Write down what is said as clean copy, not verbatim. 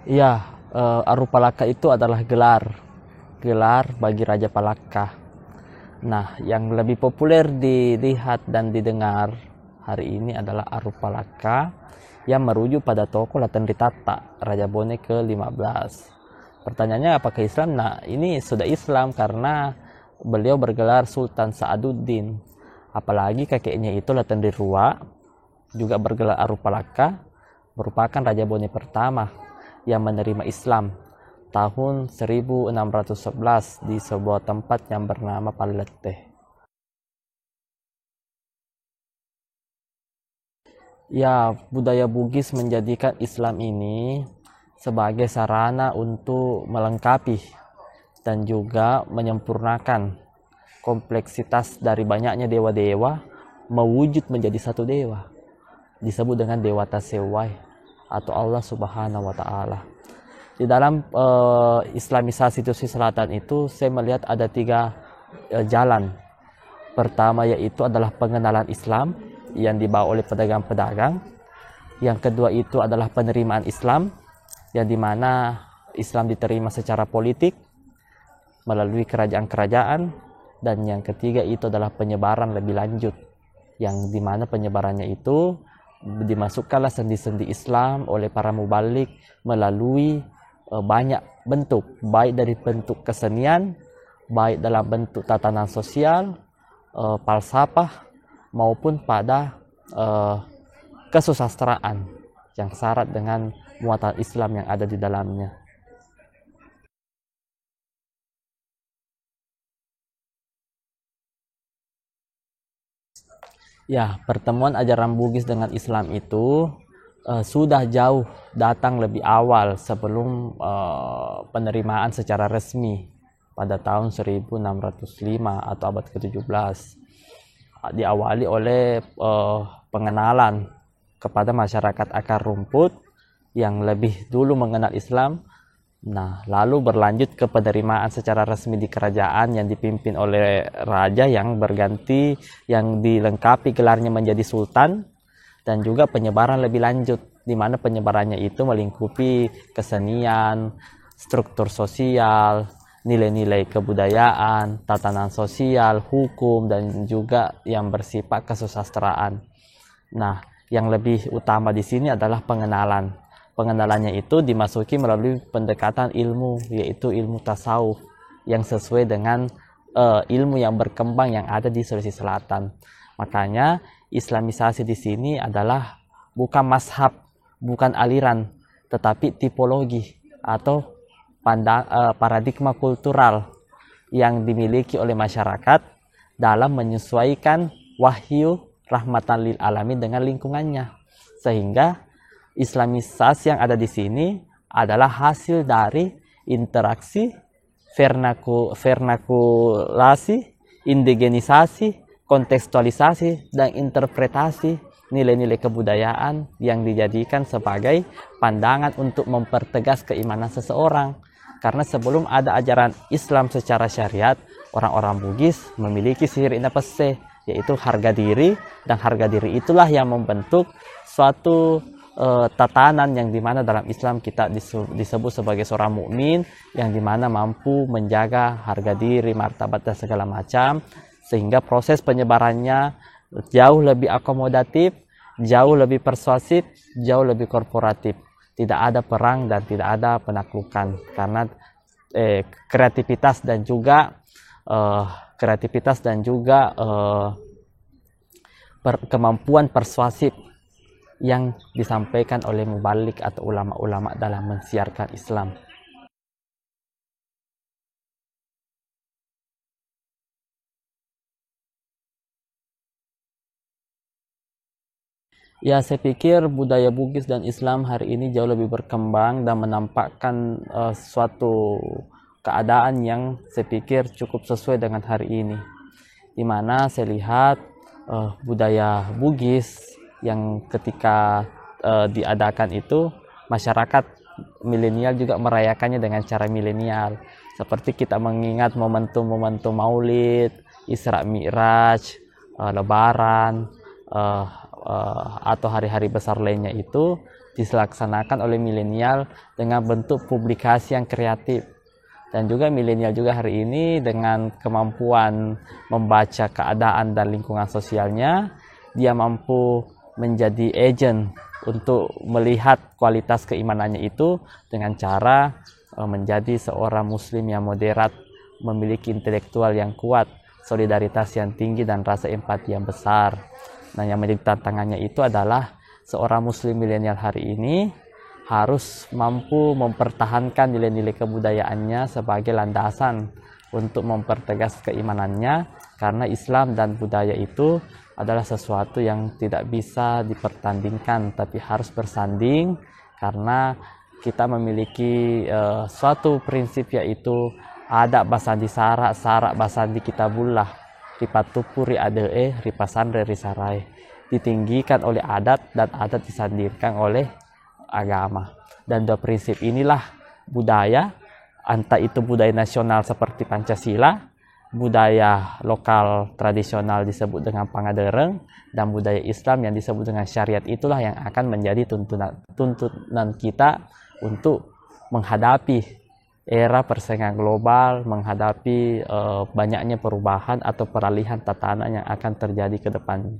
Iya, Arupalaka itu adalah gelar bagi Raja Palaka. Nah, yang lebih populer dilihat dan didengar hari ini adalah Arupalaka yang merujuk pada tokoh Latendritata, Raja Bone ke-15. Pertanyaannya apakah Islam? Nah, ini sudah Islam karena beliau bergelar Sultan Sa'aduddin. Apalagi kakeknya itu Latendrirua juga bergelar Arupalaka, merupakan Raja Bone pertama yang menerima Islam tahun 1611 di sebuah tempat yang bernama Palete. Ya, budaya Bugis menjadikan Islam ini sebagai sarana untuk melengkapi dan juga menyempurnakan kompleksitas dari banyaknya dewa-dewa mewujud menjadi satu dewa. Disebut dengan Dewata Sewai atau Allah Subhanahu wa Ta'ala. Di dalam Islamisasi Sulawesi Selatan itu saya melihat ada 3 jalan. Pertama yaitu adalah pengenalan Islam yang dibawa oleh pedagang-pedagang. Yang kedua itu adalah penerimaan Islam yang dimana Islam diterima secara politik melalui kerajaan-kerajaan. Dan yang ketiga itu adalah penyebaran lebih lanjut yang dimana penyebarannya itu dimasukkanlah sendi-sendi Islam oleh para mubalik melalui banyak bentuk, baik dari bentuk kesenian, baik dalam bentuk tatanan sosial, falsafah, maupun pada kesusastraan yang syarat dengan muatan Islam yang ada di dalamnya. Ya, pertemuan ajaran Bugis dengan Islam itu sudah jauh datang lebih awal sebelum penerimaan secara resmi pada tahun 1605 atau abad ke-17. Diawali oleh pengenalan kepada masyarakat akar rumput yang lebih dulu mengenal Islam. Nah, lalu berlanjut ke penerimaan secara resmi di kerajaan yang dipimpin oleh raja yang berganti, yang dilengkapi gelarnya menjadi sultan, dan juga penyebaran lebih lanjut, di mana penyebarannya itu melingkupi kesenian, struktur sosial, nilai-nilai kebudayaan, tatanan sosial, hukum, dan juga yang bersifat kesusastraan. Nah, yang lebih utama di sini adalah pengenalan. Pengenalannya itu dimasuki melalui pendekatan ilmu, yaitu ilmu tasawuf yang sesuai dengan ilmu yang berkembang yang ada di Sulawesi Selatan. Makanya Islamisasi di sini adalah bukan mazhab, bukan aliran, tetapi tipologi atau paradigma kultural yang dimiliki oleh masyarakat dalam menyesuaikan wahyu rahmatan lil alamin dengan lingkungannya. Sehingga Islamisasi yang ada di sini adalah hasil dari interaksi, vernakulasi, indigenisasi, kontekstualisasi, dan interpretasi nilai-nilai kebudayaan yang dijadikan sebagai pandangan untuk mempertegas keimanan seseorang. Karena sebelum ada ajaran Islam secara syariat, orang-orang Bugis memiliki sihir inapese, yaitu harga diri, dan harga diri itulah yang membentuk suatu tatanan yang dimana dalam Islam kita disebut sebagai seorang mukmin yang dimana mampu menjaga harga diri, martabat, dan segala macam, sehingga proses penyebarannya jauh lebih akomodatif, jauh lebih persuasif, jauh lebih korporatif. Tidak ada perang dan tidak ada penaklukan karena kreativitas dan juga kemampuan persuasif yang disampaikan oleh mubalik atau ulama-ulama dalam mensiarkan Islam. Ya, saya pikir budaya Bugis dan Islam hari ini jauh lebih berkembang dan menampakkan suatu keadaan yang saya pikir cukup sesuai dengan hari ini. Di mana saya lihat budaya Bugis yang ketika diadakan itu masyarakat milenial juga merayakannya dengan cara milenial. Seperti kita mengingat momentum-momentum Maulid, Isra Mi'raj, Lebaran, atau hari-hari besar lainnya itu dilaksanakan oleh milenial dengan bentuk publikasi yang kreatif. Dan juga milenial juga hari ini dengan kemampuan membaca keadaan dan lingkungan sosialnya, dia mampu menjadi agent untuk melihat kualitas keimanannya itu dengan cara menjadi seorang muslim yang moderat, memiliki intelektual yang kuat, solidaritas yang tinggi, dan rasa empati yang besar. Nah, yang menjadi tantangannya itu adalah seorang muslim milenial hari ini harus mampu mempertahankan nilai-nilai kebudayaannya sebagai landasan untuk mempertegas keimanannya, karena Islam dan budaya itu adalah sesuatu yang tidak bisa dipertandingkan tapi harus bersanding, karena kita memiliki suatu prinsip, yaitu adab basandi sarak, sarak basandi kitabullah, ripatupuri adee, ripasandre risarai, ditinggikan oleh adat dan adat disandirkan oleh agama. Dan dua prinsip inilah budaya, entah itu budaya nasional seperti Pancasila, budaya lokal tradisional disebut dengan Pangadereng, dan budaya Islam yang disebut dengan syariat, itulah yang akan menjadi tuntunan kita untuk menghadapi era persaingan global, menghadapi banyaknya perubahan atau peralihan tatanan yang akan terjadi ke depannya.